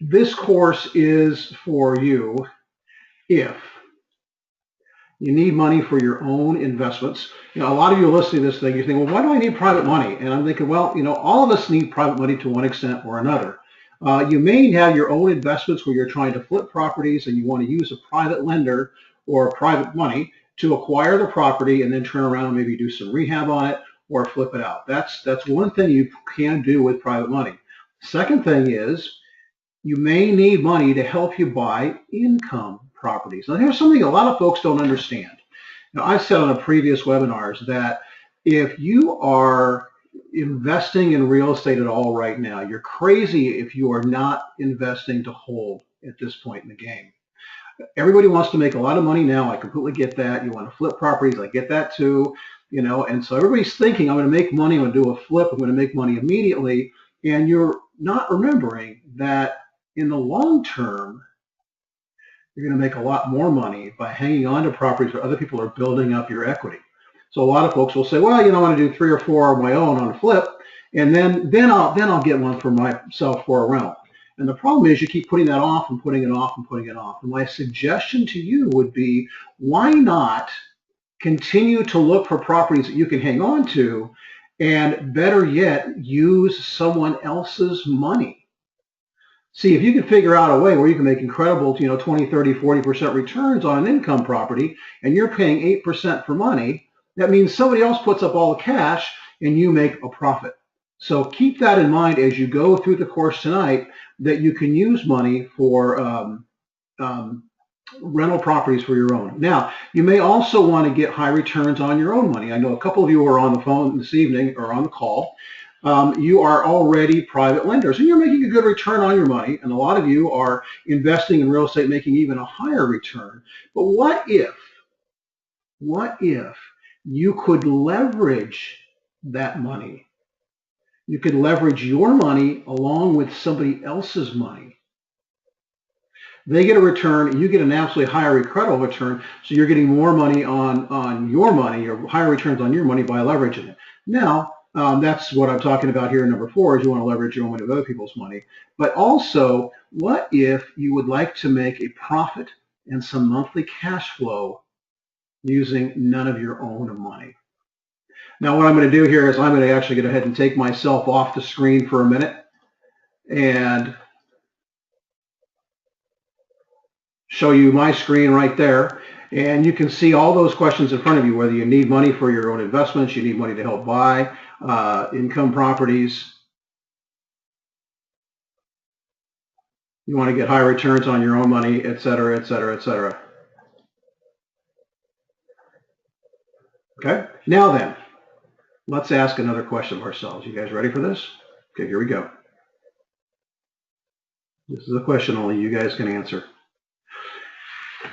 This course is for you if you need money for your own investments. You know, a lot of you are listening to this thing, you're thinking, well, why do I need private money? And I'm thinking, well, you know, all of us need private money to one extent or another. You may have your own investments where you're trying to flip properties and you want to use a private lender or private money to acquire the property and then turn around and maybe do some rehab on it or flip it out. That's one thing you can do with private money. Second thing is you may need money to help you buy income properties. Now, here's something a lot of folks don't understand. Now, I've said on a previous webinars that if you are investing in real estate at all right now, you're crazy if you are not investing to hold at this point in the game. Everybody wants to make a lot of money now. I completely get that. You want to flip properties. I get that too. You know, and so everybody's thinking, I'm going to make money. I'm going to do a flip. I'm going to make money immediately. And you're not remembering that in the long term, you're going to make a lot more money by hanging on to properties where other people are building up your equity. So a lot of folks will say, well, you know, I want to do 3 or 4 of my own on a flip, and then I'll get one for myself for a rental. And the problem is you keep putting that off and putting it off and putting it off. And my suggestion to you would be, why not continue to look for properties that you can hang on to, and better yet, use someone else's money. See, if you can figure out a way where you can make incredible, you know, 20, 30, 40% returns on an income property, and you're paying 8% for money, that means somebody else puts up all the cash and you make a profit. So keep that in mind as you go through the course tonight, that you can use money for rental properties for your own. Now, you may also want to get high returns on your own money. I know a couple of you are on the phone this evening or on the call. You are already private lenders and you're making a good return on your money, and a lot of you are investing in real estate making even a higher return. But what if you could leverage that money? You could leverage your money along with somebody else's money. They get a return, you get an absolutely higher incredible return, so you're getting more money on your money, or higher returns on your money by leveraging it. Now, that's what I'm talking about here in number 4, is you want to leverage your own money with other people's money. But also, what if you would like to make a profit and some monthly cash flow using none of your own money? Now, what I'm going to do here is I'm going to actually go ahead and take myself off the screen for a minute and show you my screen right there. And you can see all those questions in front of you, whether you need money for your own investments, you need money to help buy income properties, you want to get high returns on your own money, et cetera, et cetera, et cetera. Okay, now then, let's ask another question of ourselves. You guys ready for this? Okay, here we go. This is a question only you guys can answer.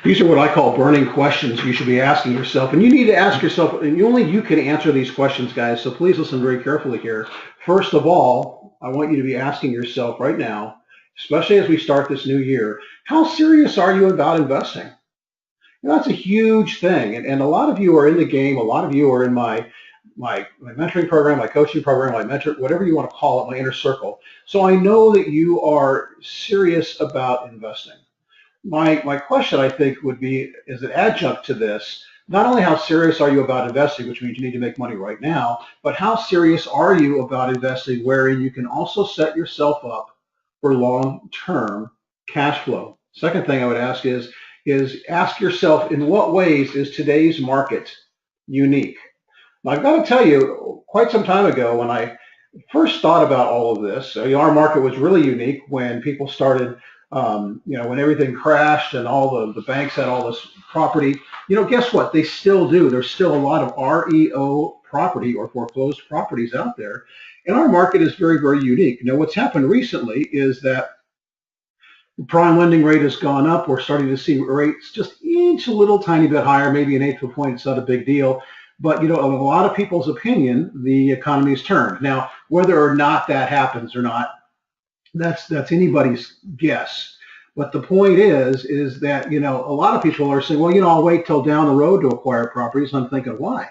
These are what I call burning questions you should be asking yourself, and you need to ask yourself, and only you can answer these questions, guys, so please listen very carefully here. First of all, I want you to be asking yourself right now, especially as we start this new year, how serious are you about investing? You know, that's a huge thing, and a lot of you are in the game. A lot of you are in my mentoring program, my coaching program, my mentor, whatever you want to call it, my inner circle. So I know that you are serious about investing. My question, I think, would be, as an adjunct to this, not only how serious are you about investing, which means you need to make money right now, but how serious are you about investing wherein you can also set yourself up for long-term cash flow? Second thing I would ask is ask yourself, in what ways is today's market unique? Now, I've got to tell you, quite some time ago, when I first thought about all of this, our market was really unique when people started, you know, when everything crashed and all the banks had all this property. You know, guess what? They still do. There's still a lot of REO property or foreclosed properties out there. And our market is very, very unique. Now, what's happened recently is that the prime lending rate has gone up. We're starting to see rates just inch a little tiny bit higher, maybe an eighth of a point. It's not a big deal. But, you know, in a lot of people's opinion, the economy's turned. Now, whether or not that happens or not, that's anybody's guess. But the point is that, you know, a lot of people are saying, well, you know, I'll wait till down the road to acquire properties. And I'm thinking, why?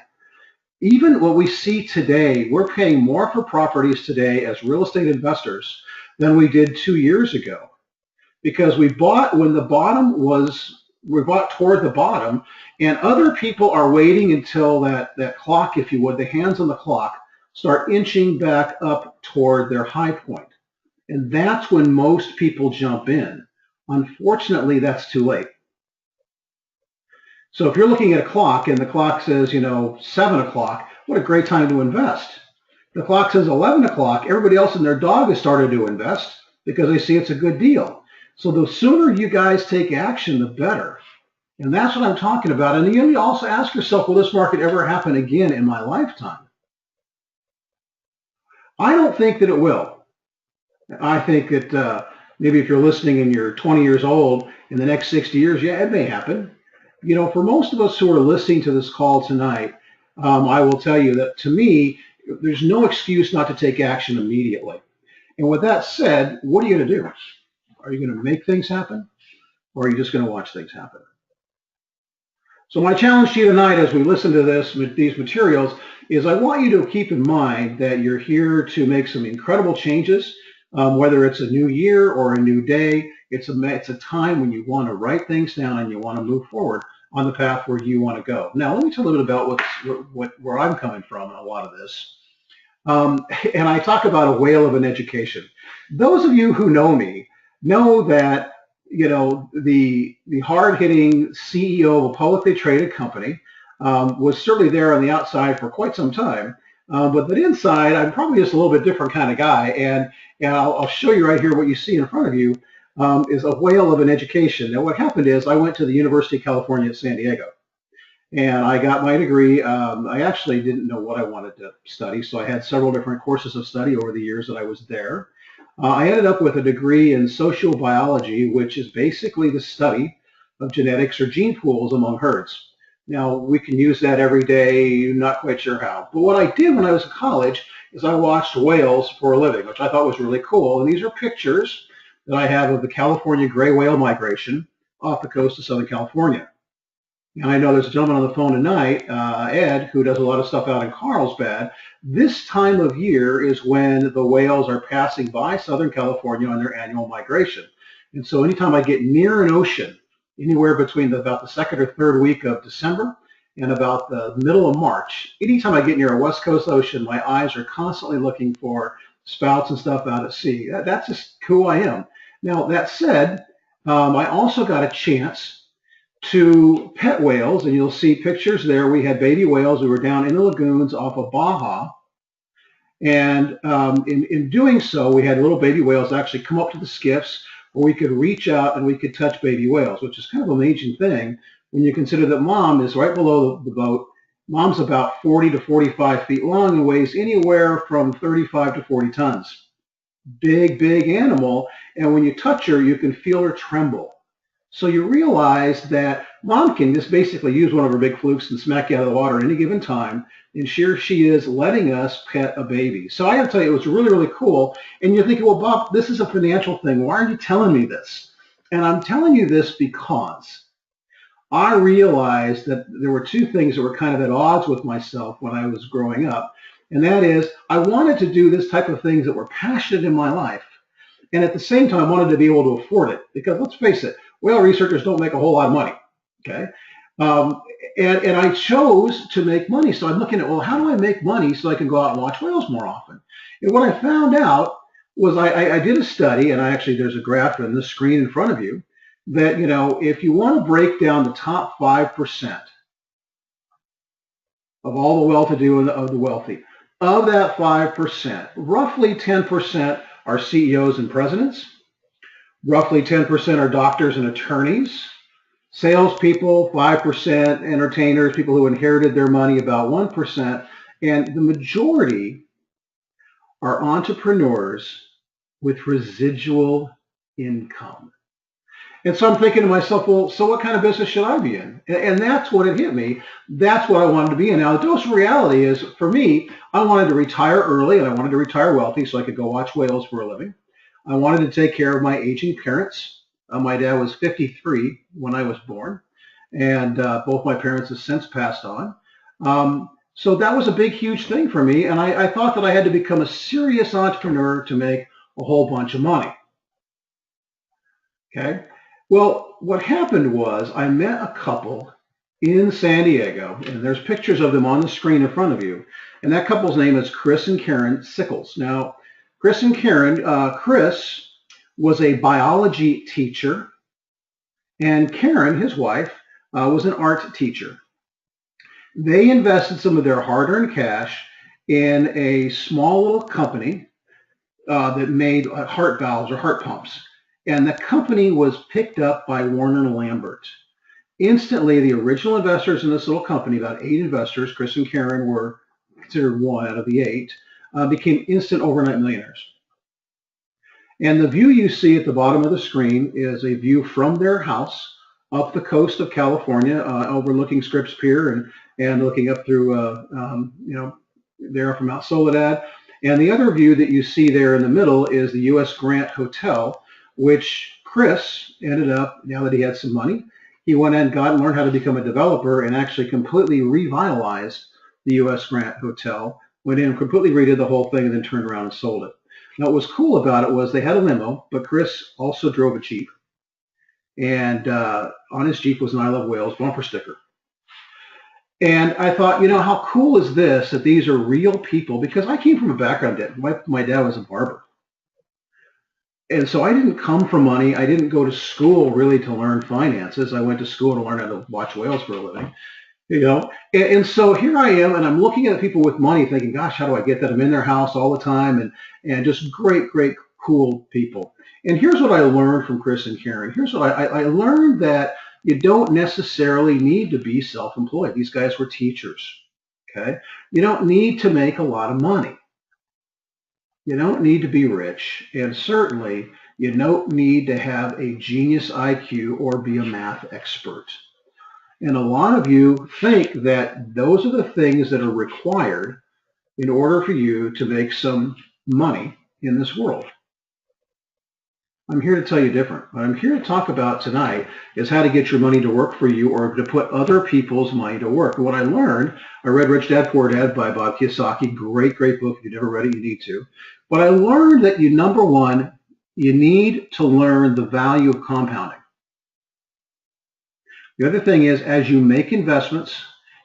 Even what we see today, we're paying more for properties today as real estate investors than we did 2 years ago. because we bought when we bought toward the bottom, and other people are waiting until that clock, if you would, the hands on the clock start inching back up toward their high point. And that's when most people jump in. Unfortunately, that's too late. So if you're looking at a clock and the clock says, 7 o'clock, what a great time to invest. The clock says 11 o'clock, everybody else and their dog has started to invest because they see it's a good deal. So the sooner you guys take action, the better. And that's what I'm talking about. And you also ask yourself, will this market ever happen again in my lifetime? I don't think that it will. I think that maybe if you're listening and you're 20 years old, in the next 60 years, yeah, it may happen. For most of us who are listening to this call tonight, I will tell you that to me, there's no excuse not to take action immediately. And with that said, what are you going to do? Are you going to make things happen, or are you just going to watch things happen? So my challenge to you tonight as we listen to these materials is I want you to keep in mind that you're here to make some incredible changes, whether it's a new year or a new day. It's a time when you want to write things down and you want to move forward on the path where you want to go. Now, let me tell you a little bit about where I'm coming from in a lot of this. And I talk about a whale of an education. Those of you who know me know that the hard-hitting CEO of a publicly traded company was certainly there on the outside for quite some time. But inside, I'm probably just a little bit different kind of guy. And I'll show you right here what you see in front of you is a whale of an education. Now, what happened is I went to the University of California at San Diego. And I got my degree. I actually didn't know what I wanted to study, so I had several different courses of study over the years that I was there. I ended up with a degree in sociobiology, which is basically the study of genetics or gene pools among herds. Now, we can use that every day, not quite sure how. But what I did when I was in college is I watched whales for a living, which I thought was really cool. And these are pictures that I have of the California gray whale migration off the coast of Southern California. And I know there's a gentleman on the phone tonight, Ed, who does a lot of stuff out in Carlsbad. This time of year is when the whales are passing by Southern California on their annual migration. And so anytime I get near an ocean, anywhere between about the second or third week of December and about the middle of March, anytime I get near a West Coast ocean, my eyes are constantly looking for spouts and stuff out at sea. That's just who I am. Now, that said, I also got a chance to pet whales, and you'll see pictures there. We had baby whales who were down in the lagoons off of Baja, and in doing so, we had little baby whales actually come up to the skiffs where we could reach out and we could touch baby whales, which is kind of an amazing thing when you consider that mom is right below the boat. Mom's about 40 to 45 feet long and weighs anywhere from 35 to 40 tons. Big, big animal, and when you touch her, you can feel her tremble. So you realize that mom can just basically use one of her big flukes and smack you out of the water at any given time, and here she is letting us pet a baby. So I got to tell you, it was really, really cool. And you're thinking, well, Bob, this is a financial thing. Why are you telling me this? And I'm telling you this because I realized that there were two things that were kind of at odds with myself when I was growing up. And that is, I wanted to do this type of things that were passionate in my life. And at the same time, I wanted to be able to afford it. Because let's face it, whale researchers don't make a whole lot of money, okay? And I chose to make money. So I'm looking at, well, how do I make money so I can go out and watch whales more often? And what I found out was I did a study, and there's a graph on the screen in front of you, that, if you want to break down the top 5% of all the well-to-do and of the wealthy, of that 5%, roughly 10% are CEOs and presidents. Roughly 10% are doctors and attorneys, salespeople, 5%, entertainers, people who inherited their money, about 1%, and the majority are entrepreneurs with residual income. And so I'm thinking to myself, well, so what kind of business should I be in? And that's what it hit me. That's what I wanted to be in. Now, the dose of reality is, for me, I wanted to retire early, and I wanted to retire wealthy so I could go watch whales for a living. I wanted to take care of my aging parents. My dad was 53 when I was born, and both my parents have since passed on. So that was a big, huge thing for me, and I thought that I had to become a serious entrepreneur to make a whole bunch of money. Okay. Well, what happened was I met a couple in San Diego, and there's pictures of them on the screen in front of you. And that couple's name is Chris and Karen Sickles. Now, Chris and Karen, Chris was a biology teacher, and Karen, his wife, was an art teacher. They invested some of their hard-earned cash in a small little company that made heart valves or heart pumps. And the company was picked up by Warner and Lambert. Instantly, the original investors in this little company, about 8 investors, Chris and Karen were considered 1 out of the 8, became instant overnight millionaires. And the view you see at the bottom of the screen is a view from their house up the coast of California, overlooking Scripps Pier and looking up through, there from Mount Soledad. And the other view that you see there in the middle is the U.S. Grant Hotel, which Chris ended up, now that he had some money, he went and learned how to become a developer and actually completely revitalized the U.S. Grant Hotel, went in and completely redid the whole thing and then turned around and sold it. Now, what was cool about it was they had a limo, but Chris also drove a Jeep. And on his Jeep was an I Love Whales bumper sticker. And I thought, how cool is this, that these are real people? Because I came from a background that my dad was a barber. And so I didn't come from money. I didn't go to school really to learn finances. I went to school to learn how to watch whales for a living. And so here I am, and I'm looking at people with money thinking, gosh, how do I get that? I'm in their house all the time, and just great, cool people. And here's what I learned from Chris and Karen. Here's what I learned, that you don't necessarily need to be self-employed. These guys were teachers, okay? You don't need to make a lot of money. You don't need to be rich, and certainly you don't need to have a genius IQ or be a math expert. And a lot of you think that those are the things that are required in order for you to make some money in this world. I'm here to tell you different. What I'm here to talk about tonight is how to get your money to work for you, or to put other people's money to work. And what I learned, I read Rich Dad Poor Dad by Bob Kiyosaki. Great book. If you've never read it, you need to. But I learned that number one, you need to learn the value of compounding. The other thing is, as you make investments,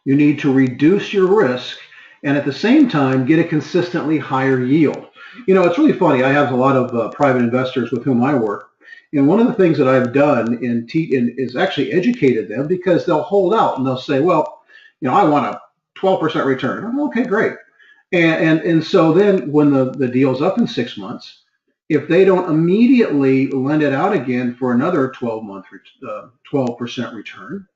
you need to reduce your risk and at the same time get a consistently higher yield. It's really funny. I have a lot of private investors with whom I work. And one of the things that I've done is actually educated them, because they'll hold out and they'll say, well, I want a 12% return. I'm like, okay, great. And so then when the deal's up in 6 months, if they don't immediately lend it out again for another 12% return,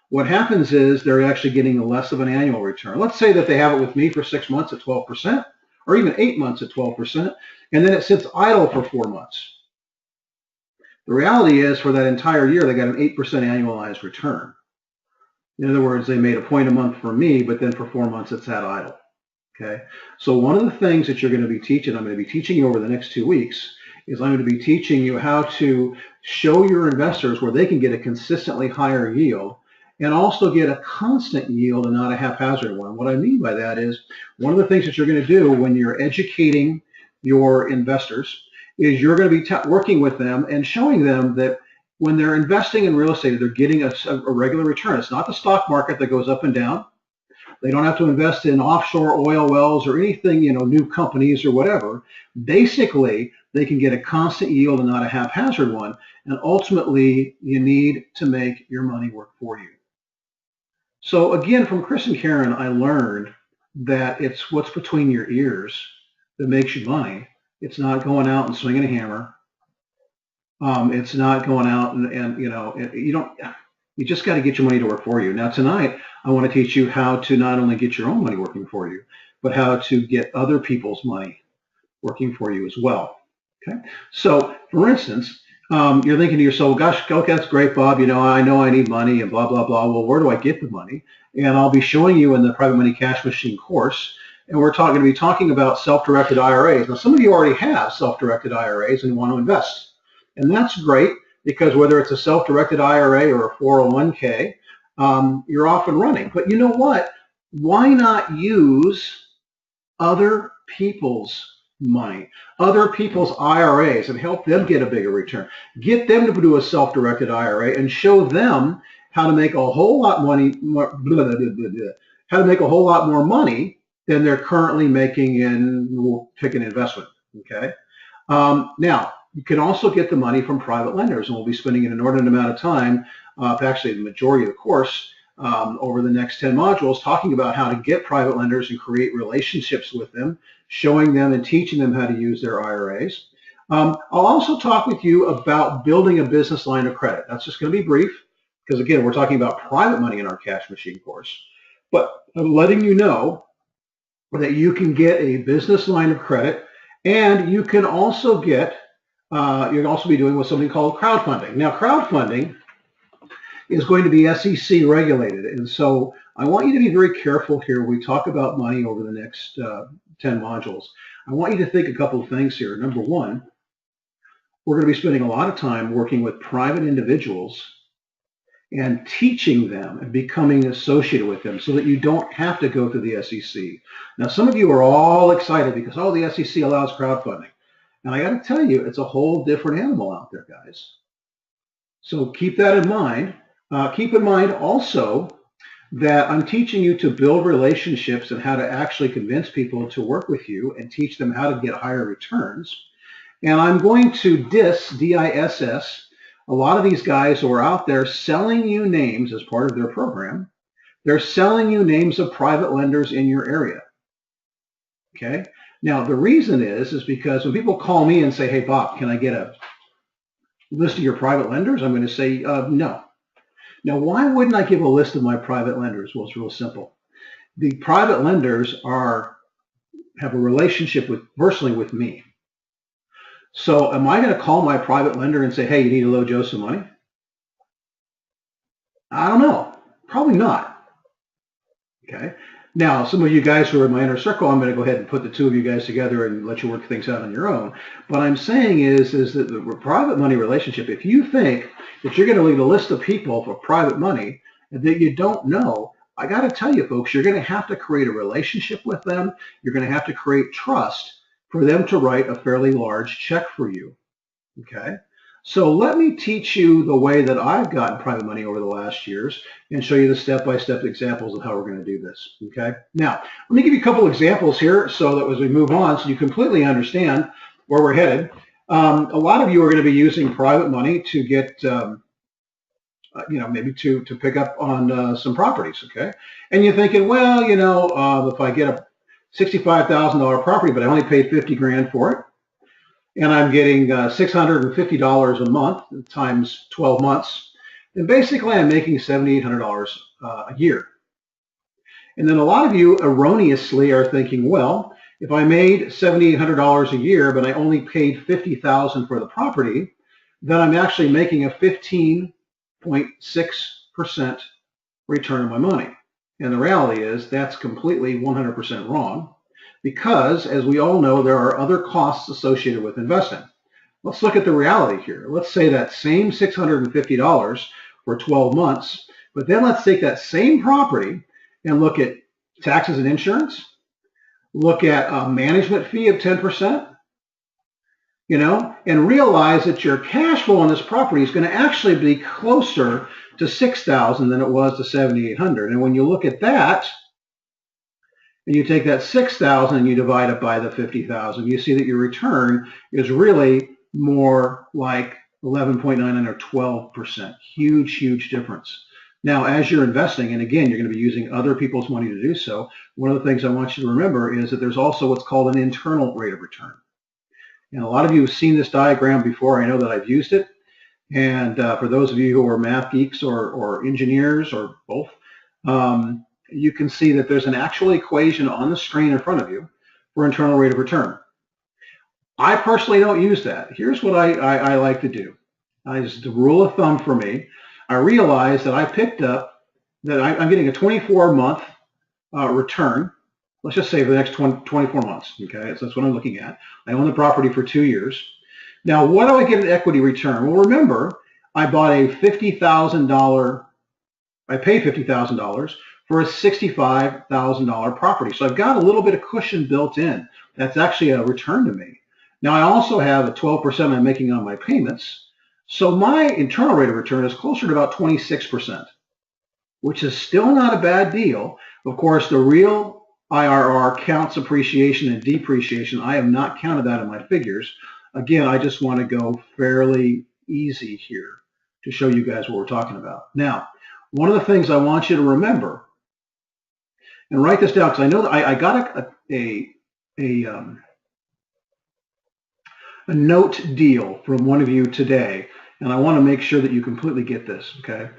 what happens is they're actually getting less of an annual return. Let's say that they have it with me for 6 months at 12%, or even 8 months at 12%, and then it sits idle for 4 months. The reality is, for that entire year, they got an 8% annualized return. In other words, they made a point a month for me, but then for 4 months it sat idle. Okay, so one of the things that you're going to be teaching, I'm going to be teaching you over the next 2 weeks, is I'm going to be teaching you how to show your investors where they can get a consistently higher yield and also get a constant yield and not a haphazard one. What I mean by that is, one of the things that you're going to do when you're educating your investors is you're going to be working with them and showing them that when they're investing in real estate, they're getting a regular return. It's not the stock market that goes up and down. They don't have to invest in offshore oil wells or anything, new companies or whatever. Basically, they can get a constant yield and not a haphazard one. And ultimately, you need to make your money work for you. So again, from Chris and Karen, I learned that it's what's between your ears that makes you money. It's not going out and swinging a hammer. It's not going out and you just got to get your money to work for you. Now tonight, I want to teach you how to not only get your own money working for you, but how to get other people's money working for you as well. Okay. So for instance, you're thinking to yourself, gosh, okay, that's great, Bob. I know I need money and blah, blah, blah. Well, where do I get the money? And I'll be showing you in the Private Money Cash Machine course. And we're going to be talking about self-directed IRAs. Now, some of you already have self-directed IRAs and want to invest. And that's great, because whether it's a self-directed IRA or a 401k, you're off and running. But you know what? Why not use other people's money, other people's IRAs, and help them get a bigger return. Get them to do a self-directed IRA and show them how to make a whole lot how to make a whole lot more money than they're currently making in, we'll pick an investment. Okay. Now, you can also get the money from private lenders, and we'll be spending an inordinate amount of time, actually the majority of the course, over the next 10 modules, talking about how to get private lenders and create relationships with them, showing them and teaching them how to use their IRAs. I'll also talk with you about building a business line of credit. That's just going to be brief, because again, we're talking about private money in our Cash Machine course. But I'm letting you know that you can get a business line of credit, and you can also get, you'll also be doing with something called crowdfunding. Now, crowdfunding is going to be SEC regulated, and so I want you to be very careful here when we talk about money over the next 10 modules. I want you to think a couple of things here. Number one, we're going to be spending a lot of time working with private individuals and teaching them and becoming associated with them so that you don't have to go through the SEC. Now, some of you are all excited because, oh, the SEC allows crowdfunding. And I got to tell you, it's a whole different animal out there, guys. So keep that in mind. Keep in mind also that I'm teaching you to build relationships and how to actually convince people to work with you and teach them how to get higher returns. And I'm going to diss, D-I-S-S, a lot of these guys who are out there selling you names as part of their program. They're selling you names of private lenders in your area. Okay? Now, the reason is because when people call me and say, hey, Bob, can I get a list of your private lenders? I'm going to say, no. Now, why wouldn't I give a list of my private lenders? Well, it's real simple. The private lenders have a relationship personally with me. So am I going to call my private lender and say, hey, you need to loan Joe some money? I don't know. Probably not. Okay. Now, some of you guys who are in my inner circle, I'm going to go ahead and put the two of you guys together and let you work things out on your own. What I'm saying is that the private money relationship, if you think that you're going to leave a list of people for private money that you don't know, I got to tell you, folks, you're going to have to create a relationship with them. You're going to have to create trust for them to write a fairly large check for you. Okay? So let me teach you the way that I've gotten private money over the last years and show you the step-by-step examples of how we're going to do this. Okay? Now, let me give you a couple examples here so that as we move on, so you completely understand where we're headed. A lot of you are going to be using private money to get, maybe to pick up on some properties. Okay? And you're thinking, well, if I get a $65,000 property, but I only paid 50 grand for it, and I'm getting $650 a month times 12 months, then basically I'm making $7,800 a year. And then a lot of you erroneously are thinking, well, if I made $7,800 a year, but I only paid $50,000 for the property, then I'm actually making a 15.6% return on my money. And the reality is that's completely 100% wrong, because as we all know, there are other costs associated with investing. Let's look at the reality here. Let's say that same $650 for 12 months, but then let's take that same property and look at taxes and insurance, look at a management fee of 10%, and realize that your cash flow on this property is going to actually be closer to $6,000 than it was to $7,800. And when you look at that, and you take that $6,000 and you divide it by the $50,000, you see that your return is really more like 11.99 or 12%. Huge, huge difference. Now, as you're investing, and again, you're going to be using other people's money to do so, one of the things I want you to remember is that there's also what's called an internal rate of return. And a lot of you have seen this diagram before. I know that I've used it. And for those of you who are math geeks or engineers or both, you can see that there's an actual equation on the screen in front of you for internal rate of return. I personally don't use that. Here's what I like to do. It's the rule of thumb for me. I realize that I picked up that I'm getting a 24-month return. Let's just say for the next 24 months. Okay, so that's what I'm looking at. I own the property for 2 years. Now, what do I get in equity return? Well, remember, I bought a $50,000. I paid $50,000 for a $65,000 property. So I've got a little bit of cushion built in. That's actually a return to me. Now I also have a 12% I'm making on my payments. So my internal rate of return is closer to about 26%, which is still not a bad deal. Of course, the real IRR counts appreciation and depreciation. I have not counted that in my figures. Again, I just want to go fairly easy here to show you guys what we're talking about. Now, one of the things I want you to remember, and write this down, because I know that I got a note deal from one of you today, and I want to make sure that you completely get this, okay?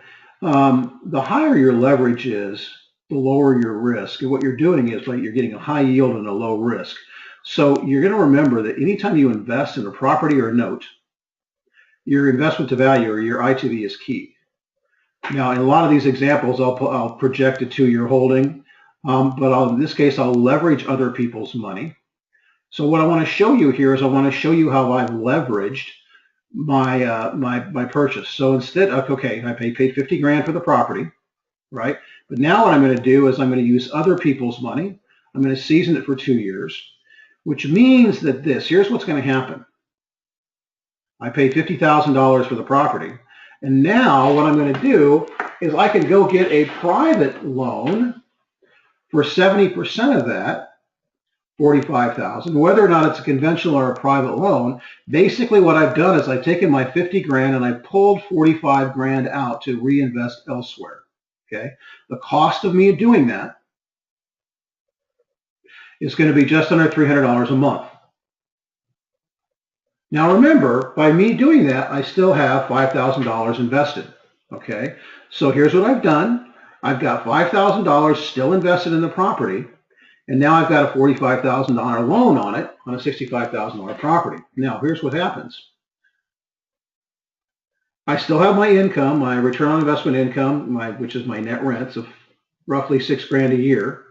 The higher your leverage is, the lower your risk. And what you're doing is like you're getting a high yield and a low risk. So you're going to remember that anytime you invest in a property or a note, your investment to value or your ITV is key. Now, in a lot of these examples, I'll project a 2-year holding, but in this case, I'll leverage other people's money. So what I want to show you here is I want to show you how I've leveraged my my purchase. So instead, okay, I paid 50 grand for the property, right? But now what I'm going to do is I'm going to use other people's money. I'm going to season it for 2 years, which means that here's what's going to happen. I paid $50,000 for the property. And now what I'm going to do is I can go get a private loan for 70% of that, $45,000, whether or not it's a conventional or a private loan. Basically what I've done is I've taken my 50 grand and I pulled 45 grand out to reinvest elsewhere. Okay. The cost of me doing that is going to be just under $300 a month. Now remember, by me doing that, I still have $5,000 invested. Okay. So here's what I've done. I've got $5,000 still invested in the property. And now I've got a $45,000 loan on it, on a $65,000 property. Now, here's what happens. I still have my income, my return on investment income, which is my net rents of roughly $6 grand a year.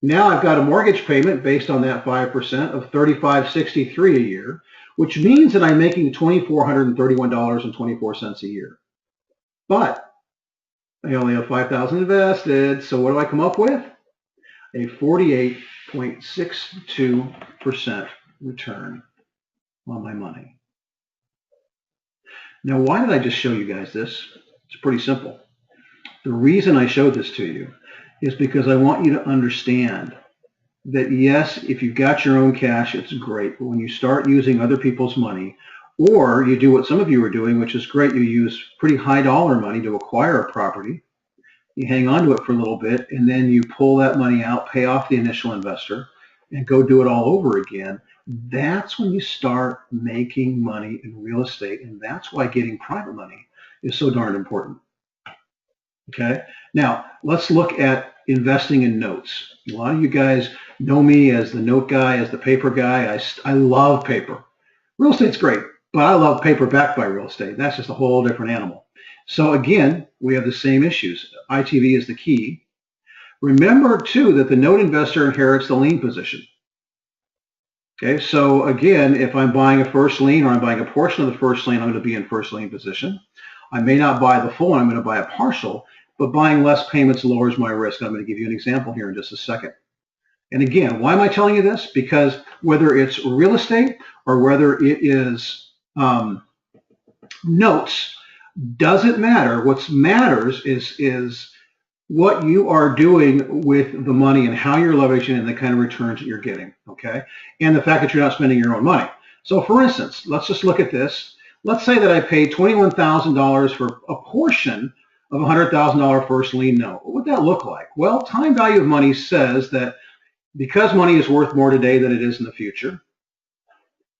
Now I've got a mortgage payment based on that 5% of $3,563 a year, which means that I'm making $2,431.24 a year. But I only have $5,000 invested, so what do I come up with? A 48.62% return on my money. Now, why did I just show you guys this? It's pretty simple. The reason I showed this to you is because I want you to understand that, yes, if you've got your own cash, it's great. But when you start using other people's money, or you do what some of you are doing, which is great, you use pretty high dollar money to acquire a property, you hang on to it for a little bit, and then you pull that money out, pay off the initial investor, and go do it all over again. That's when you start making money in real estate, and that's why getting private money is so darn important. Okay? Now, let's look at investing in notes. A lot of you guys know me as the note guy, as the paper guy. I love paper. Real estate's great, but I love paper backed by real estate. That's just a whole different animal. So again, we have the same issues. ITV is the key. Remember, too, that the note investor inherits the lien position. Okay, so again, if I'm buying a first lien or I'm buying a portion of the first lien, I'm going to be in first lien position. I may not buy the full, I'm going to buy a partial, but buying less payments lowers my risk. I'm going to give you an example here in just a second. And again, why am I telling you this? Because whether it's real estate or whether it is notes, doesn't matter. What matters is what you are doing with the money and how you're leveraging and the kind of returns that you're getting, okay? And the fact that you're not spending your own money. So for instance, let's just look at this. Let's say that I paid $21,000 for a portion of a $100,000 first lien note. What would that look like? Well, time value of money says that because money is worth more today than it is in the future,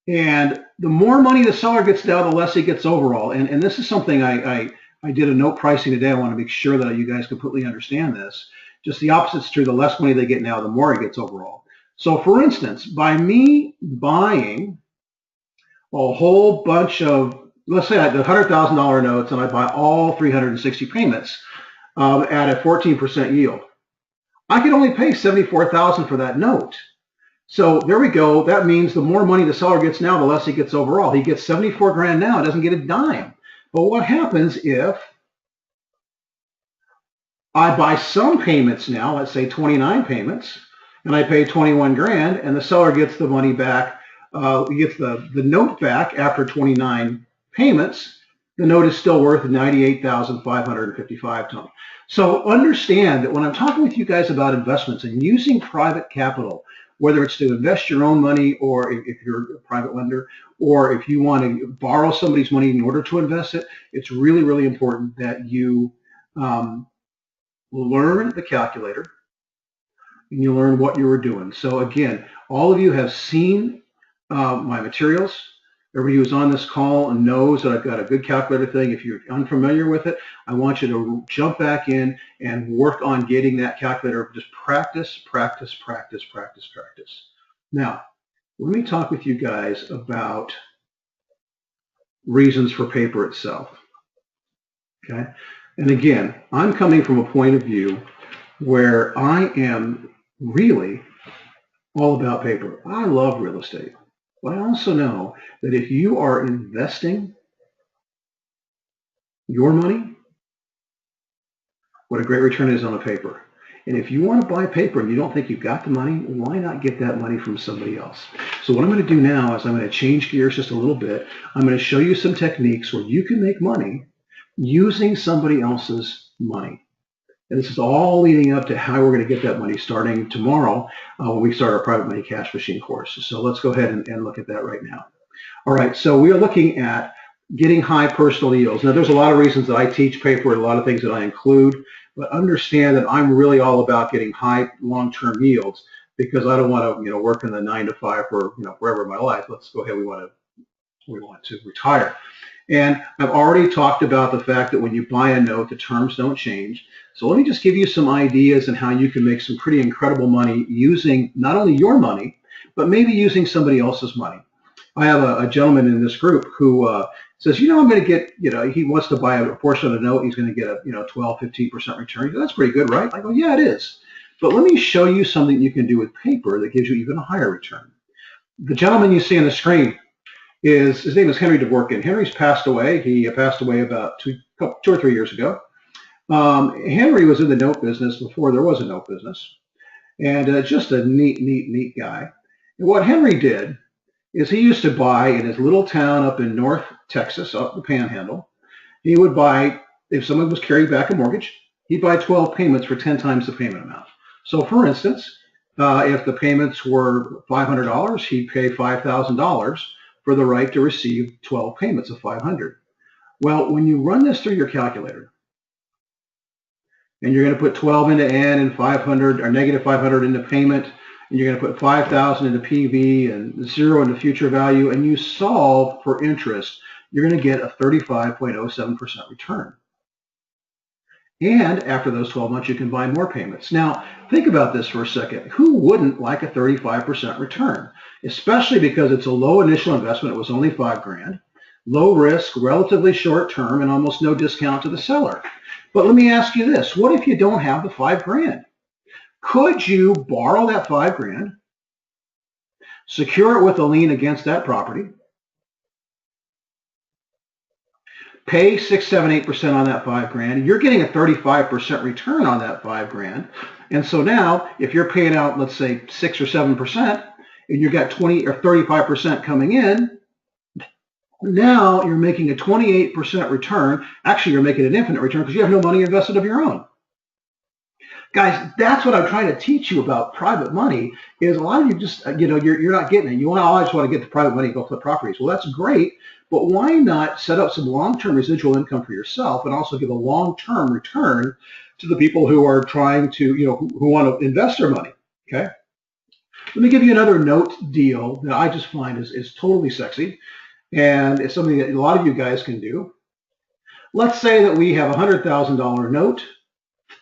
and the more money the seller gets now, the less he gets overall. And this is something I did a note pricing today. I want to make sure that you guys completely understand this. Just the opposite's true. The less money they get now, the more he gets overall. So for instance, by me buying a whole bunch of, let's say the $100,000 notes, and I buy all 360 payments at a 14% yield, I can only pay $74,000 for that note. So there we go. That means the more money the seller gets now, the less he gets overall. He gets 74 grand now, doesn't get a dime. But what happens if I buy some payments now, let's say 29 payments, and I pay 21 grand, and the seller gets the money back, gets the note back after 29 payments. The note is still worth 98,555, Tony. So understand that when I'm talking with you guys about investments and using private capital, whether it's to invest your own money or if you're a private lender, or if you want to borrow somebody's money in order to invest it, it's really, really important that you learn the calculator and you learn what you were doing. So again, all of you have seen my materials. Everybody who's on this call knows that I've got a good calculator thing. If you're unfamiliar with it, I want you to jump back in and work on getting that calculator. Just practice, practice, practice, practice, practice. Now, let me talk with you guys about reasons for paper itself. Okay? And again, I'm coming from a point of view where I am really all about paper. I love real estate. But I also know that if you are investing your money, what a great return is on a paper. And if you want to buy paper and you don't think you've got the money, why not get that money from somebody else? So what I'm going to do now is I'm going to change gears just a little bit. I'm going to show you some techniques where you can make money using somebody else's money. And this is all leading up to how we're going to get that money starting tomorrow when we start our Private Money Cash Machine course. So let's go ahead and look at that right now. All right, so we are looking at getting high personal yields. Now, there's a lot of reasons that I teach paper and a lot of things that I include, but understand that I'm really all about getting high long-term yields because I don't want to, work in the 9 to 5 for, forever in my life. Let's go ahead. We want to retire. And I've already talked about the fact that when you buy a note, the terms don't change. So let me just give you some ideas on how you can make some pretty incredible money using not only your money, but maybe using somebody else's money. I have a gentleman in this group who says, I'm going to get, he wants to buy a portion of the note. He's going to get a, 12, 15% return. He goes, that's pretty good, right? I go, yeah, it is. But let me show you something you can do with paper that gives you even a higher return. The gentleman you see on the screen his name is Henry Dvorkin. Henry's passed away. He passed away about 2 or 3 years ago. Henry was in the note business before there was a note business, and just a neat guy. And what Henry did is he used to buy in his little town up in North Texas, up the Panhandle. He would buy, if someone was carrying back a mortgage, he'd buy 12 payments for 10 times the payment amount. So, for instance, if the payments were $500, he'd pay $5,000 for the right to receive 12 payments of $500. Well, when you run this through your calculator, and you're going to put 12 into N and 500 or negative 500 into payment, and you're going to put 5,000 into PV and 0 into future value, and you solve for interest, you're going to get a 35.07% return. And after those 12 months, you can buy more payments. Now, think about this for a second. Who wouldn't like a 35% return? Especially because it's a low initial investment. It was only $5,000. Low risk, relatively short term, and almost no discount to the seller. But let me ask you this. What if you don't have the $5,000? Could you borrow that $5,000, secure it with a lien against that property, pay 6, 7, 8% on that $5,000. You're getting a 35% return on that $5,000. And so now, if you're paying out, let's say 6 or 7%, and you've got 20 or 35% coming in, now you're making a 28% return. Actually, you're making an infinite return because you have no money invested of your own. Guys, that's what I'm trying to teach you about private money is a lot of you just, you're not getting it. You always want to get the private money and go flip properties. Well, that's great, but why not set up some long-term residual income for yourself and also give a long-term return to the people who are trying to, who want to invest their money, okay? Let me give you another note deal that I just find is totally sexy, and it's something that a lot of you guys can do. Let's say that we have a $100,000 note,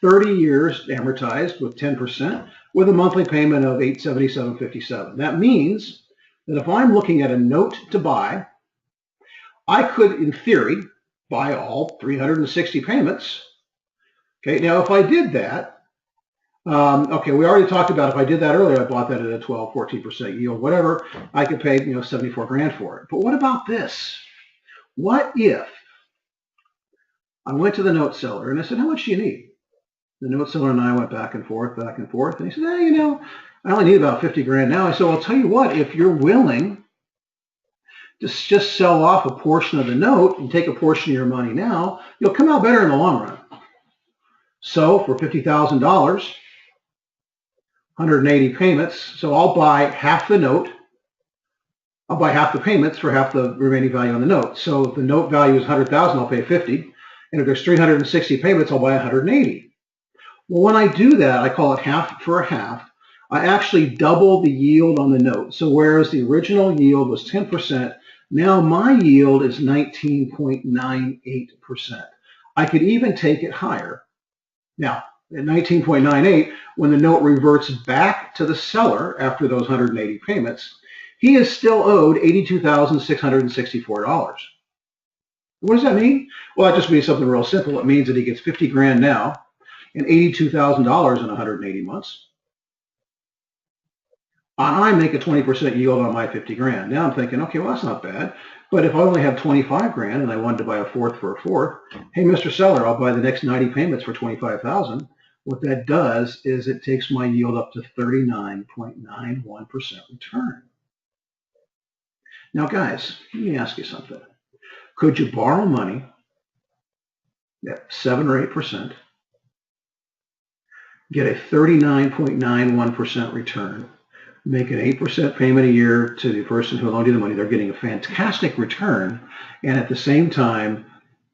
30 years amortized with 10%, with a monthly payment of $877.57. That means that if I'm looking at a note to buy, I could, in theory, buy all 360 payments. Okay, now if I did that, okay, we already talked about if I did that earlier, I bought that at a 12, 14% yield, whatever, I could pay, $74,000 for it. But what about this? What if I went to the note seller and I said, how much do you need? The note seller and I went back and forth, and he said, you know, I only need about 50 grand now. I said, well, I'll tell you what, if you're willing to just sell off a portion of the note and take a portion of your money now, you'll come out better in the long run. So for $50,000, 180 payments, so I'll buy half the note. I'll buy half the payments for half the remaining value on the note. So if the note value is 100,000, I'll pay 50. And if there's 360 payments, I'll buy 180. Well, when I do that, I call it half for a half. I actually double the yield on the note. So whereas the original yield was 10%, now my yield is 19.98%. I could even take it higher. Now, at 19.98, when the note reverts back to the seller after those 180 payments, he is still owed $82,664. What does that mean? Well, it just means something real simple. It means that he gets 50 grand now and $82,000 in 180 months. I make a 20% yield on my 50 grand. Now I'm thinking, okay, well, that's not bad. But if I only have 25 grand and I wanted to buy a fourth for a fourth, hey, Mr. Seller, I'll buy the next 90 payments for 25,000. What that does is it takes my yield up to 39.91% return. Now, guys, let me ask you something. Could you borrow money at 7 or 8%, get a 39.91% return, make an 8% payment a year to the person who loaned you the money? They're getting a fantastic return, and at the same time,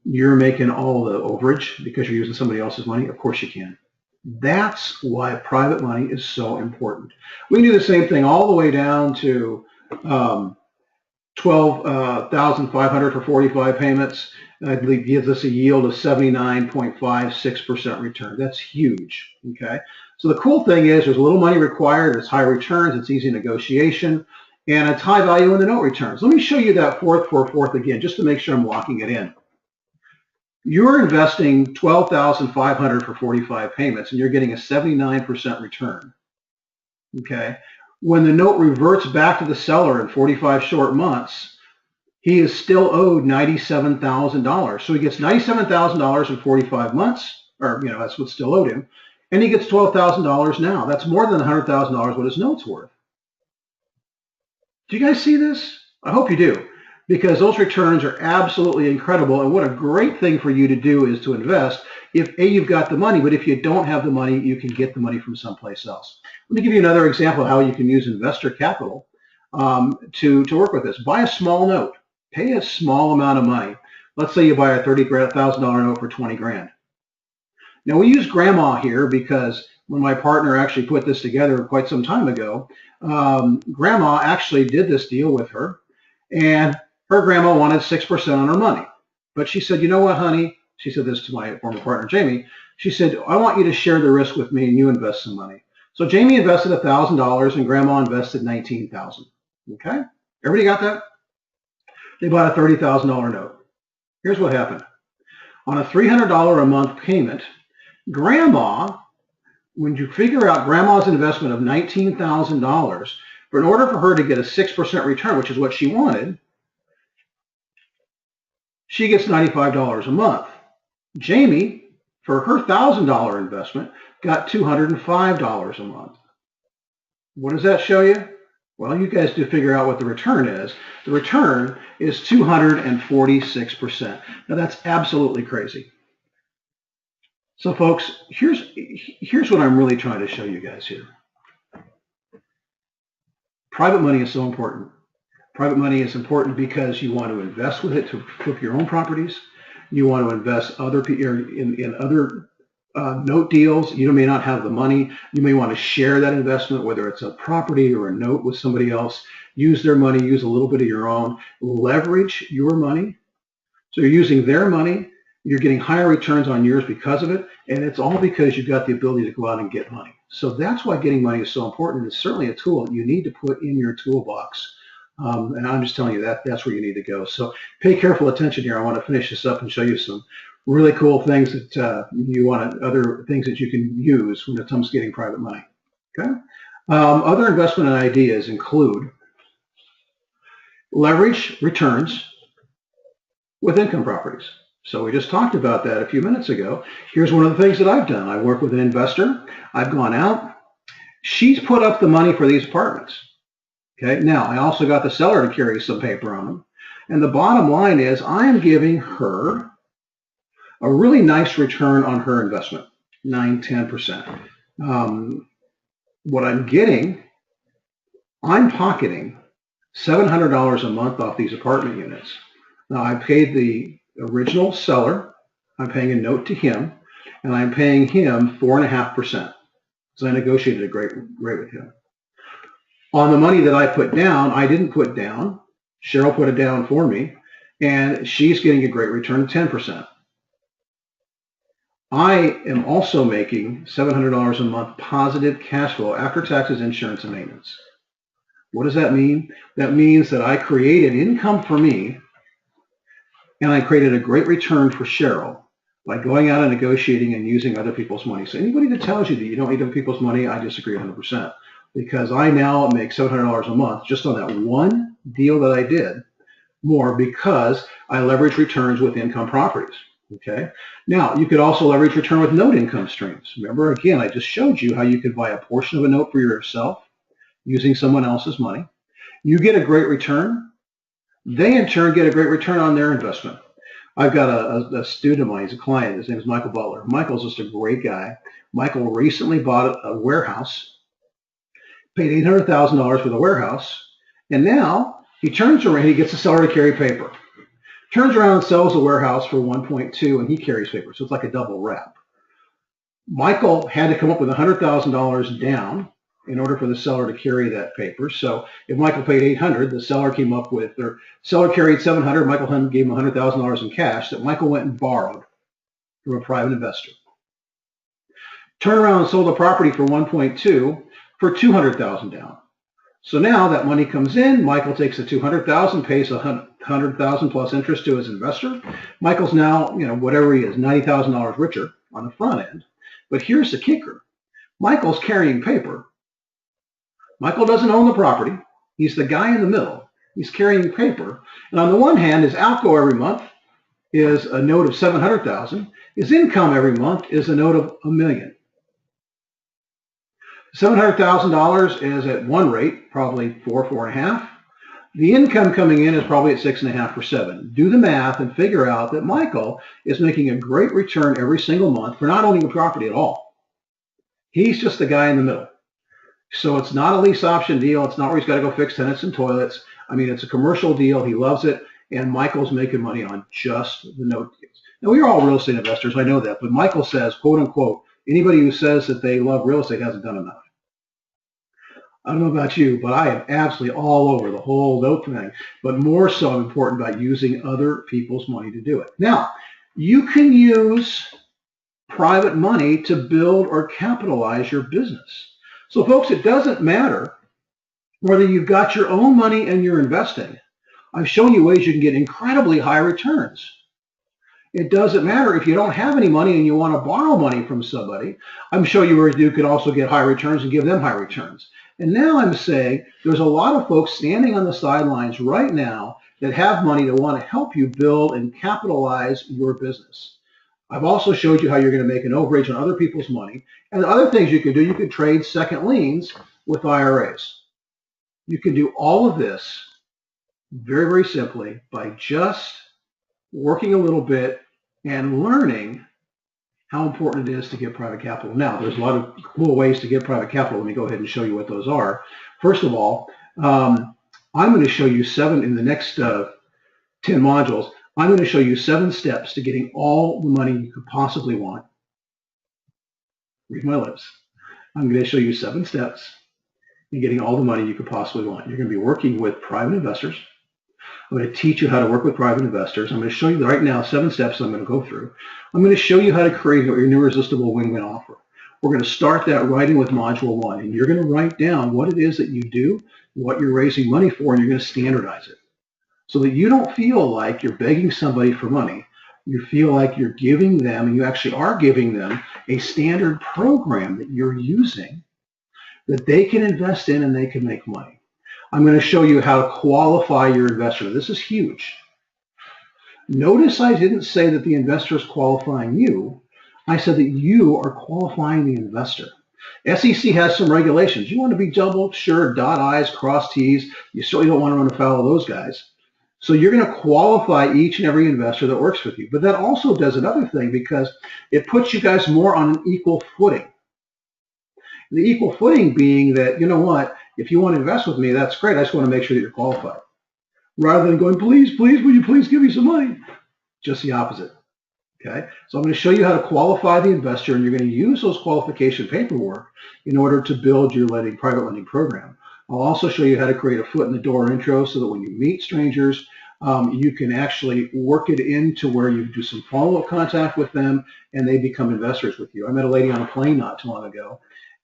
you're making all the overage because you're using somebody else's money? Of course you can. That's why private money is so important. We can do the same thing all the way down to $12,500 for 45 payments. I believe gives us a yield of 79.56% return. That's huge. Okay. So the cool thing is there's a little money required. It's high returns. It's easy negotiation, and it's high value in the note returns. Let me show you that fourth for a fourth again, just to make sure I'm locking it in. You're investing $12,500 for 45 payments, and you're getting a 79% return. Okay. When the note reverts back to the seller in 45 short months, he is still owed $97,000. So he gets $97,000 in 45 months, or that's what's still owed him, and he gets $12,000 now. That's more than $100,000 what his note's worth. Do you guys see this? I hope you do, because those returns are absolutely incredible. And what a great thing for you to do is to invest if you've got the money, but if you don't have the money, you can get the money from someplace else. Let me give you another example of how you can use investor capital to work with this. Buy a small note. Pay a small amount of money. Let's say you buy a $30,000 note for 20 grand. Now we use grandma here because when my partner actually put this together quite some time ago, grandma actually did this deal with her, and her grandma wanted 6% on her money. But she said, you know what, honey? She said this to my former partner, Jamie. She said, I want you to share the risk with me and you invest some money. So Jamie invested $1,000 and grandma invested $19,000. Okay? Everybody got that? They bought a $30,000 note. Here's what happened. On a $300 a month payment, grandma, when you figure out grandma's investment of $19,000, but in order for her to get a 6% return, which is what she wanted, she gets $95 a month. Jamie, for her $1,000 investment, got $205 a month. What does that show you? Well, you guys do figure out what the return is. The return is 246%. Now that's absolutely crazy. So folks, here's what I'm really trying to show you guys here. Private money is so important. Private money is important because you want to invest with it to flip your own properties. You want to invest in other note deals. You may not have the money. You may want to share that investment, whether it's a property or a note with somebody else. Use their money. Use a little bit of your own. Leverage your money. So you're using their money. You're getting higher returns on yours because of it. And it's all because you've got the ability to go out and get money. So that's why getting money is so important. It's certainly a tool that you need to put in your toolbox. And I'm just telling you that's where you need to go. So pay careful attention here. I want to finish this up and show you some really cool things that other things that you can use when it comes to getting private money. Okay. Other investment ideas include leverage returns with income properties. So we just talked about that a few minutes ago. Here's one of the things that I've done. I work with an investor. I've gone out. She's put up the money for these apartments. Okay. Now, I also got the seller to carry some paper on them. And the bottom line is I am giving her a really nice return on her investment, 9–10%. What I'm getting, I'm pocketing $700 a month off these apartment units. Now, I paid the original seller. I'm paying a note to him, and I'm paying him 4.5%. So I negotiated a great rate with him. On the money that I put down, I didn't put down. Cheryl put it down for me, and she's getting a great return of 10%. I am also making $700 a month positive cash flow after taxes, insurance, and maintenance. What does that mean? That means that I created income for me, and I created a great return for Cheryl by going out and negotiating and using other people's money. So anybody that tells you that you don't need other people's money, I disagree 100%. Because I now make $700 a month just on that one deal that I did more because I leverage returns with income properties. Okay. Now, you could also leverage return with note income streams. Remember, again, I just showed you how you could buy a portion of a note for yourself using someone else's money. You get a great return. They, in turn, get a great return on their investment. I've got a student of mine. He's a client. His name is Michael Butler. Michael's just a great guy. Michael recently bought a warehouse, paid $800,000 for the warehouse, and now he turns around, he gets a seller to carry paper. Turns around and sells the warehouse for 1.2, and he carries paper, so it's like a double wrap. Michael had to come up with $100,000 down in order for the seller to carry that paper. So if Michael paid $800,000, the seller came up with, or seller carried $700,000, Michael gave him $100,000 in cash that Michael went and borrowed from a private investor. Turned around and sold the property for 1.2 for $200,000 down. So now that money comes in, Michael takes the $200,000, pays $100,000 plus interest to his investor. Michael's now, whatever he is, $90,000 richer on the front end. But here's the kicker. Michael's carrying paper. Michael doesn't own the property. He's the guy in the middle. He's carrying paper. And on the one hand, his outgo every month is a note of $700,000. His income every month is a note of $1 million. $700,000 is at one rate, probably 4.5. The income coming in is probably at 6.5 or 7. Do the math and figure out that Michael is making a great return every single month for not owning the property at all. He's just the guy in the middle. So it's not a lease option deal. It's not where he's got to go fix tenants and toilets. I mean, it's a commercial deal. He loves it. And Michael's making money on just the note deals. Now, we're all real estate investors. I know that. But Michael says, quote unquote, anybody who says that they love real estate hasn't done enough. I don't know about you, but I am absolutely all over the whole note thing. But more so, I'm important about using other people's money to do it. Now, you can use private money to build or capitalize your business. So, folks, it doesn't matter whether you've got your own money and you're investing. I've shown you ways you can get incredibly high returns. It doesn't matter if you don't have any money and you want to borrow money from somebody. I'm showing you where you could also get high returns and give them high returns. And now I'm saying there's a lot of folks standing on the sidelines right now that have money that want to help you build and capitalize your business. I've also showed you how you're going to make an overage on other people's money. And the other things you could do, you could trade second liens with IRAs. You can do all of this very, very simply by just working a little bit and learning how important it is to get private capital. Now, there's a lot of cool ways to get private capital. Let me go ahead and show you what those are. First of all, I'm going to show you 7 in the next 10 modules. I'm going to show you 7 steps to getting all the money you could possibly want. Read my lips. I'm going to show you 7 steps in getting all the money you could possibly want. You're going to be working with private investors. I'm going to teach you how to work with private investors. I'm going to show you right now 7 steps I'm going to go through. I'm going to show you how to create your irresistible win-win offer. We're going to start that writing with Module 1, and you're going to write down what it is that you do, what you're raising money for, and you're going to standardize it so that you don't feel like you're begging somebody for money. You feel like you're giving them, and you actually are giving them, a standard program that you're using that they can invest in and they can make money. I'm going to show you how to qualify your investor. This is huge. Notice I didn't say that the investor is qualifying you. I said that you are qualifying the investor. SEC has some regulations. You want to be double, sure, dot I's, cross T's. You certainly don't want to run afoul of those guys. So you're going to qualify each and every investor that works with you. But that also does another thing because it puts you guys more on an equal footing. The equal footing being that, you know what, if you want to invest with me, that's great. I just want to make sure that you're qualified. Rather than going, please, please, will you please give me some money? Just the opposite. Okay, so I'm going to show you how to qualify the investor, and you're going to use those qualification paperwork in order to build your private lending program. I'll also show you how to create a foot in the door intro so that when you meet strangers, you can actually work it into where you do some follow-up contact with them and they become investors with you. I met a lady on a plane not too long ago,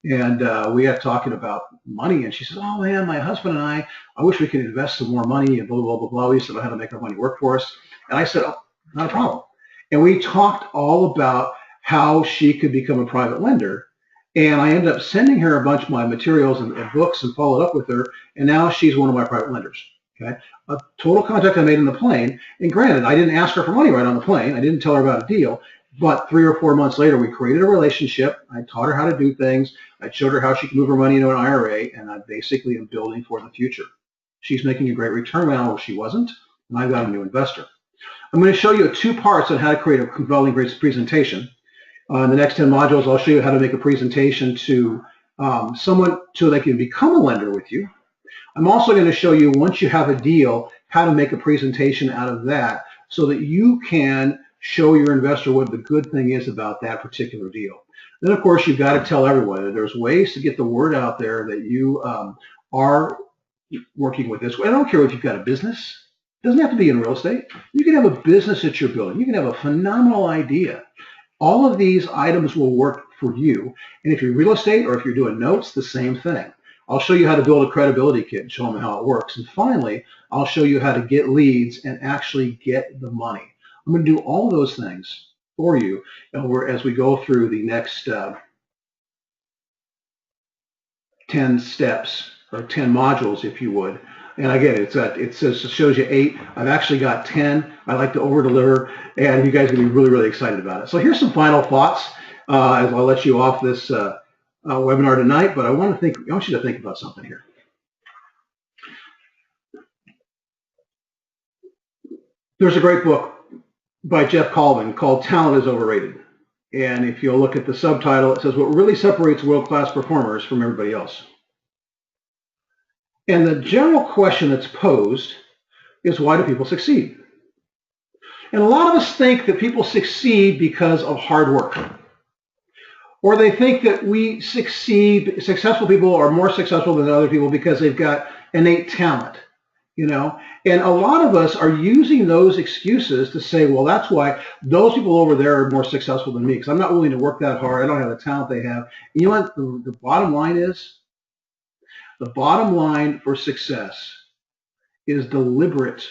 and we got talking about money, and she says, oh man, my husband and I wish we could invest some more money and blah, blah, blah, blah. We used to know how to make our money work for us. And I said, oh, not a problem. And we talked all about how she could become a private lender. And I ended up sending her a bunch of my materials and books and followed up with her. And now she's one of my private lenders. Okay, a total contact I made in the plane. And granted, I didn't ask her for money right on the plane. I didn't tell her about a deal. But 3 or 4 months later, we created a relationship. I taught her how to do things. I showed her how she could move her money into an IRA. And I basically am building for the future. She's making a great return now where she wasn't. And I've got a new investor. I'm going to show you 2 parts on how to create a compelling presentation. In the next 10 modules, I'll show you how to make a presentation to someone so they can become a lender with you. I'm also going to show you, once you have a deal, how to make a presentation out of that so that you can show your investor what the good thing is about that particular deal. Then, of course, you've got to tell everyone that there's ways to get the word out there that you are working with this. I don't care if you've got a business. It doesn't have to be in real estate. You can have a business that you're building. You can have a phenomenal idea. All of these items will work for you. And if you're real estate or if you're doing notes, the same thing. I'll show you how to build a credibility kit and show them how it works. And finally, I'll show you how to get leads and actually get the money. I'm going to do all those things for you as we go through the next 10 steps or 10 modules, if you would. And again, it shows you 8. I've actually got 10. I like to over-deliver, and you guys are going to be really, really excited about it. So here's some final thoughts as I'll let you off this webinar tonight. But I want you to think about something here. There's a great book by Jeff Colvin called Talent is Overrated. And if you'll look at the subtitle, it says what really separates world-class performers from everybody else. And the general question that's posed is, why do people succeed? And a lot of us think that people succeed because of hard work. Or they think that successful people are more successful than other people because they've got innate talent, you know? And a lot of us are using those excuses to say, well, that's why those people over there are more successful than me because I'm not willing to work that hard. I don't have the talent they have. And you know what the bottom line is? The bottom line for success is deliberate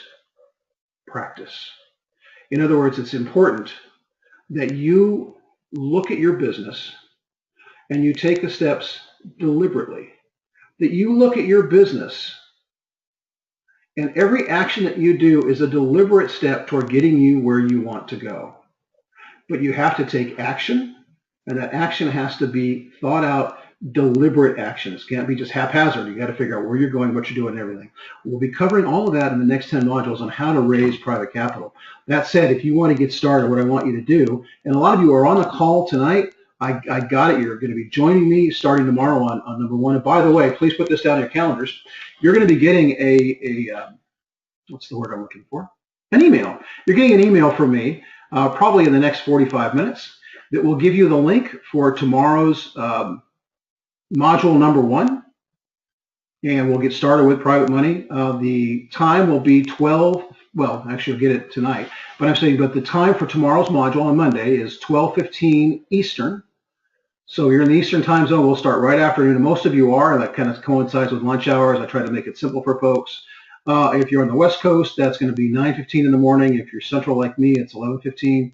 practice. In other words, it's important that you look at your business and you take the steps deliberately. That you look at your business and every action that you do is a deliberate step toward getting you where you want to go. But you have to take action, and that action has to be thought out, deliberate actions. It can't be just haphazard. You got to figure out where you're going, what you're doing, and everything. We'll be covering all of that in the next 10 modules on how to raise private capital. That said, if you want to get started, what I want you to do, and a lot of you are on the call tonight, I got it. You're going to be joining me starting tomorrow on number 1. And by the way, please put this down in your calendars. You're going to be getting what's the word I'm looking for? An email. You're getting an email from me probably in the next 45 minutes that will give you the link for tomorrow's module number 1, and we'll get started with private money. The time will be 12, well, actually you'll get it tonight, but I'm saying, but the time for tomorrow's module on Monday is 12:15 Eastern. So you're in the Eastern time zone. We'll start right afternoon, and most of you are, and that kind of coincides with lunch hours. I try to make it simple for folks. If you're on the West Coast, that's going to be 9:15 in the morning. If you're Central like me, it's 11:15.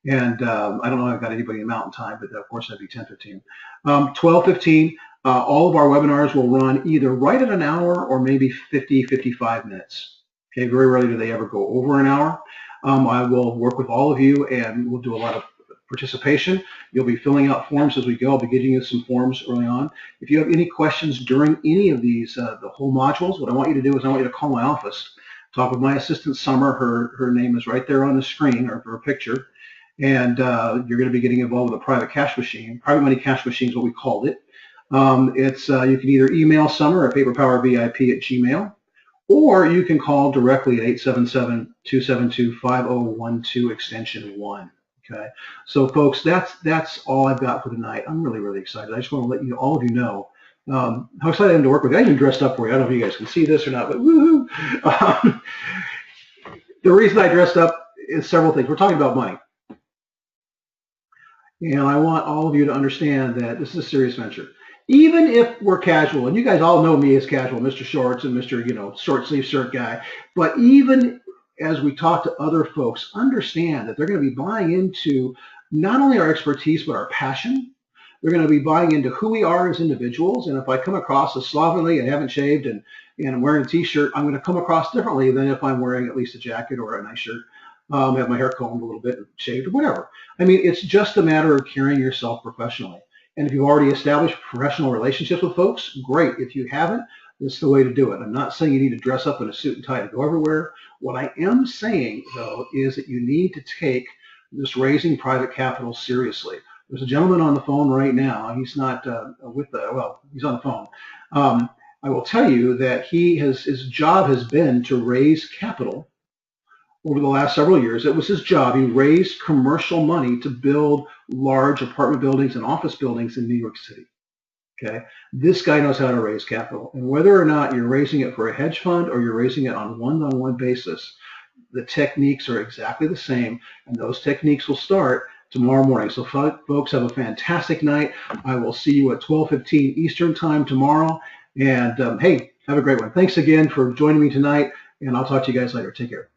And I don't know if I've got anybody in Mountain Time, but of course that'd be 10:15. 12:15, all of our webinars will run either right at an hour or maybe 50, 55 minutes. Okay, very rarely do they ever go over an hour. I will work with all of you, and we'll do a lot of participation. You'll be filling out forms as we go. I'll be giving you some forms early on. If you have any questions during any of these, the whole modules, what I want you to do is I want you to call my office, talk with my assistant, Summer. Her name is right there on the screen, or her picture. And you're going to be getting involved with a private cash machine. Private money cash machine is what we called it. You can either email Summer at paperpowervip@gmail, or you can call directly at 877-272-5012 extension 1. Okay, so folks, that's all I've got for tonight. I'm really, really excited. I just want to let all of you know how excited I am to work with you. I even dressed up for you. I don't know if you guys can see this or not, but woohoo! The reason I dressed up is several things. We're talking about money. And I want all of you to understand that this is a serious venture. Even if we're casual, and you guys all know me as casual, Mr. Shorts and Mr. Short sleeve shirt guy, but even as we talk to other folks, understand that they're going to be buying into not only our expertise, but our passion. They're going to be buying into who we are as individuals. And if I come across as slovenly and haven't shaved and I'm wearing a t-shirt, I'm going to come across differently than if I'm wearing at least a jacket or a nice shirt. Have my hair combed a little bit and shaved or whatever. I mean, it's just a matter of carrying yourself professionally. And if you've already established professional relationships with folks, great. If you haven't, this is the way to do it. I'm not saying you need to dress up in a suit and tie to go everywhere. What I am saying, though, is that you need to take this raising private capital seriously. There's a gentleman on the phone right now. He's not he's on the phone. I will tell you that his job has been to raise capital over the last several years. It was his job. He raised commercial money to build large apartment buildings and office buildings in New York City. Okay, this guy knows how to raise capital, and whether or not you're raising it for a hedge fund or you're raising it on a one-on-one basis, the techniques are exactly the same, and those techniques will start tomorrow morning. So folks, have a fantastic night. I will see you at 12:15 Eastern time tomorrow, and hey, have a great one. Thanks again for joining me tonight, and I'll talk to you guys later. Take care.